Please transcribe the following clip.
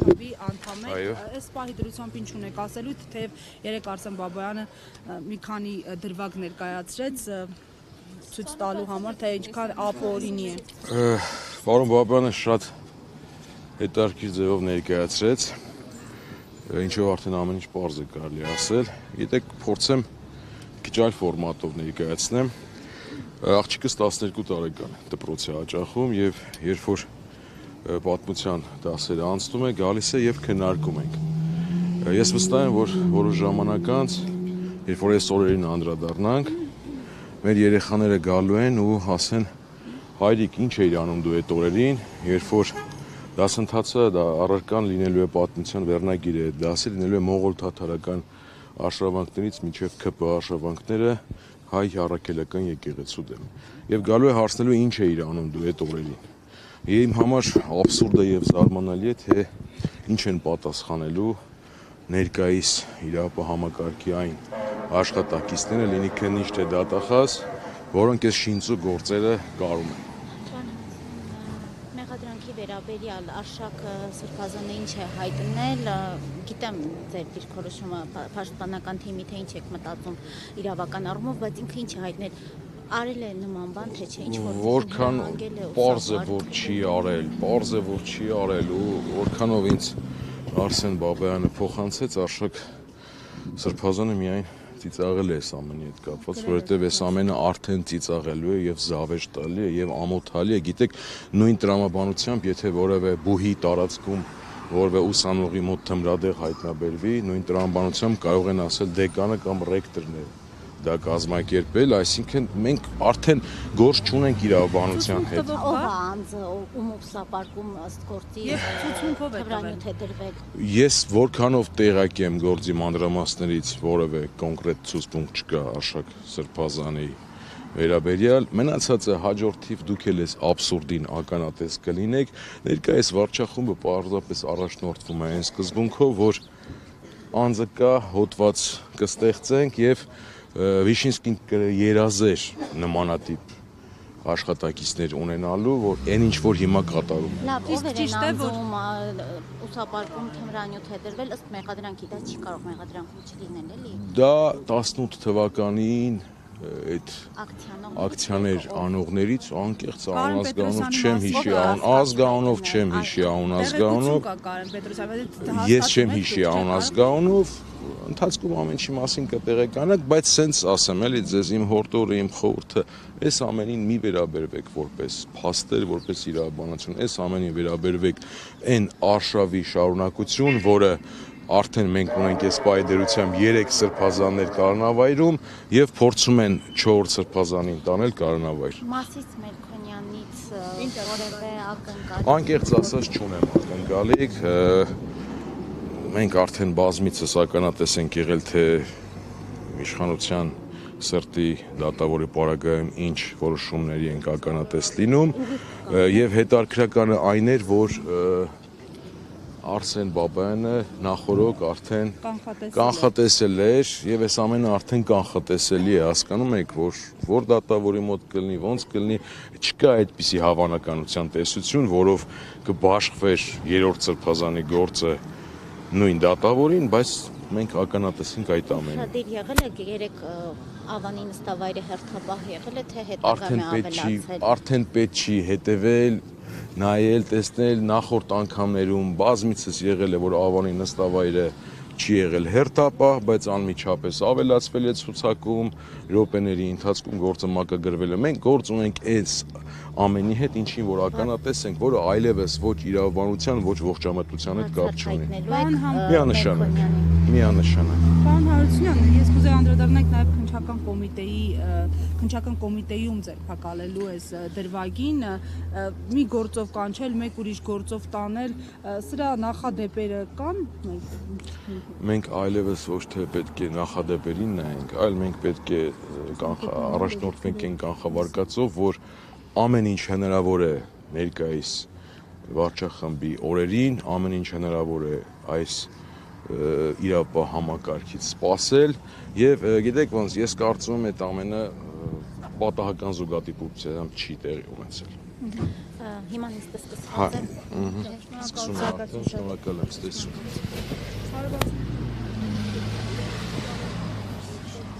խմբի անդամ եք, այս պահի դրությամբ ինչ ունեք ասելու, թեև երեք Արսեն Բաբայանը մի քանի դրվագ ներկայացրեց ցույց տալու համար, թե ինչքան ապօրինի է։ Պարոն Բաբայանը շատ հետաքրքիր ձևով ներկայացրեց, ինչով արդեն ամեն ինչ պարզ է կարելի ասել։ Գիտեք, փորձեմ քիչ այլ ֆորմատով ներկայացնեմ։ Աղջիկս 12 տարեկան է, դպրոցի հաճախում, եւ երբ որ պատմության դասերը անցնում է, գալիս է եւ քննարկում ենք։ Ես վստահ եմ, որ որոշ ժամանակ անց, երբ որ այս օրերին անդրադառնանք, մեր երեխաները գալու են ու ասեն. հայրիկ, ինչ էիր անում դու այդ օրերին, երբ որ դասընթացը դա առարկան լինելու է պատմության վերնագիրը, դասը լինելու է մողոլ-թաթարական արշավանքներից մինչև ԿՊ արշավանքները հայ առաքելական եկեղեցու դեմ։ Եվ գալու է հարցնելու ինչ էիր անում դու այդ օրերին։ Իմ համար աբսուրդ է եւ զարմանալի է, թե ինչ են պատասխանելու ներկայիս իրավապահ այն աշխատակիցները, լինի քննիչ թե դատախազ, որոնք այս շինծու գործերը կարում են։ Մեղադրանքի վերաբերյալ Արշակ Սրբազանը ինչ է հայտնել, գիտեմ ձեր դիրքորոշումը պաշտպանական թիմի թե ինչ եք մտածում իրավական առումով, բայց ինքը ինչ է հայտնել, արել է նման բան, թե չէ, ինչ որ որքան պարզ է, որ չի արել, պարզ է, որ չի արել ու որքանով ինձ Արսեն Բաբայանը փոխանցեց, Արշակ Սրբազանը միայն ծիծաղել է այս ամենի հետ կապված, որովհետև այս ամենը արդեն ծիծաղելու է եւ զավեշ տալի է եւ ամոթալի է։ Գիտեք, նույն տրամաբանությամբ, եթե որևէ բուհի տարածքում որևէ ուսանողի մոտ թմրադեղ հայտնաբերվի, նույն տրամաբանությամբ կարող են ասել դեկանը կամ ռեկտորն է դա կազմակերպել, այսինքն մենք արդեն գործ չունենք իրավաբանության հետ։ Ով է անձը, ում ուսապարկում ըստ գործի Եվ ցուցմունքով է թվրանյութ է դրվել։ Ես որքանով տեղյակ եմ գործի մանրամասներից որևէ կոնկրետ ցուցմունք չկա Արշակ Սրբազանի վերաբերյալ, մնացածը հաջորդիվ դուք էլ այս աբսուրդին ականատես կլինեք, ներկայիս վարչախումբը պարզապես առաջնորդվում է այն սկզբունքով, որ անձը կա, հոդված կստեղծենք եւ Վիշինսկին երազեր նմանատիպ աշխատակիցներ ունենալու, որ այն ինչ որ հիմա կատարում է։ Լավ, ով էր անձում ուսապարկում թմրանյութ է դրվել, ըստ մեղադրանքի դա չի կարող մեղադրանքում չլինել, էլի։ Դա 18 թվականին այդ ակցիաներ անողներից անկեղծ անազգանով չեմ հիշի, ազգանով չեմ հիշի, անազգանով։ Ես չեմ հիշի անազգանով, ընթացքում ամեն ինչի մասին կտեղեկանաք, բայց սենց ասեմ, էլի ձեզ իմ հորդորը, իմ խորհուրդը, այս ամենին մի վերաբերվեք որպես փաստեր, որպես իրավաբանություն, այս ամենին վերաբերվեք այն արշավի շարունակություն, որը արդեն մենք ունենք այս պայդերությամբ 3 սրբազաններ կառնավայրում եւ փորձում են 4 սրբազանին տանել կառնավայր։ Մասից Մելքոնյանից որևէ ակնկալիք։ Անկեղծ ասած չունեմ ակնկալիք, մենք արդեն բազմիցս ականատես ենք եղել, թե իշխանության սրտի դատավորի պարագայում ինչ որոշումների ենք ականատես լինում եւ հետարքրականը այն էր, որ Արսեն Բաբայանը նախորոք արդեն կանխատեսել էր եւ այս ամենը արդեն կանխատեսելի է, հասկանում եք, որ դատավորի մոտ կլինի, ոնց կլինի, չկա այդպիսի հավանականության տեսություն, որով կբաշխվեր 3-րդ սրբազանի գործը նույն դատավորին, բայց մենք ականատես ենք այդ ամենին։ Շատ դեր եղել է 3 Ավանի նստավայրի հերթապահ եղել է, թե հետագայում ավելացել։ Արդեն պետք չի հետևել, նայել, տեսնել, նախորդ անգամներում բազմիցս եղել է, որ Ավանի նստավայրը չի եղել հերթապահ, բայց անմիջապես ավելացվել է ցուցակում, րոպեների ընթացքում գործը մակագրվել է։ Մենք գործ ունենք այս ամենի հետ, ինչին որ ականատես ենք, որը այլևս ոչ իրավաբանության, ոչ ողջամտության հետ կապ չունի։ Միանշանակ։ Պարոն Հարությունյան, ես կուզեի անդրադառնալ նաև քննչական կոմիտեում ձերբակալելու այս դրվագին, մի գործով կանչել, մեկ ուրիշ գործով տանել, սրա նախադեպերը կան։ Մենք այլևս ոչ թե պետք է նախադեպերին նայենք, այլ մենք պետք է առաջնորդվենք այն կանխավարկածով, որ ամեն ինչ հնարավոր է ներկայիս վարչախմբի օրերին, ամեն ինչ հնարավոր է այս իրավապահ համակարգից սպասել եւ գիտեք ոնց ես կարծում եմ այդ ամենը պատահական զուգադիպությամբ չի տեղի ունեցել։ Հիմա նիստը Հա, սկսված է։ սկսում եմ, շնորհակալ եմ, ստեսություն։ Բարեբախտ։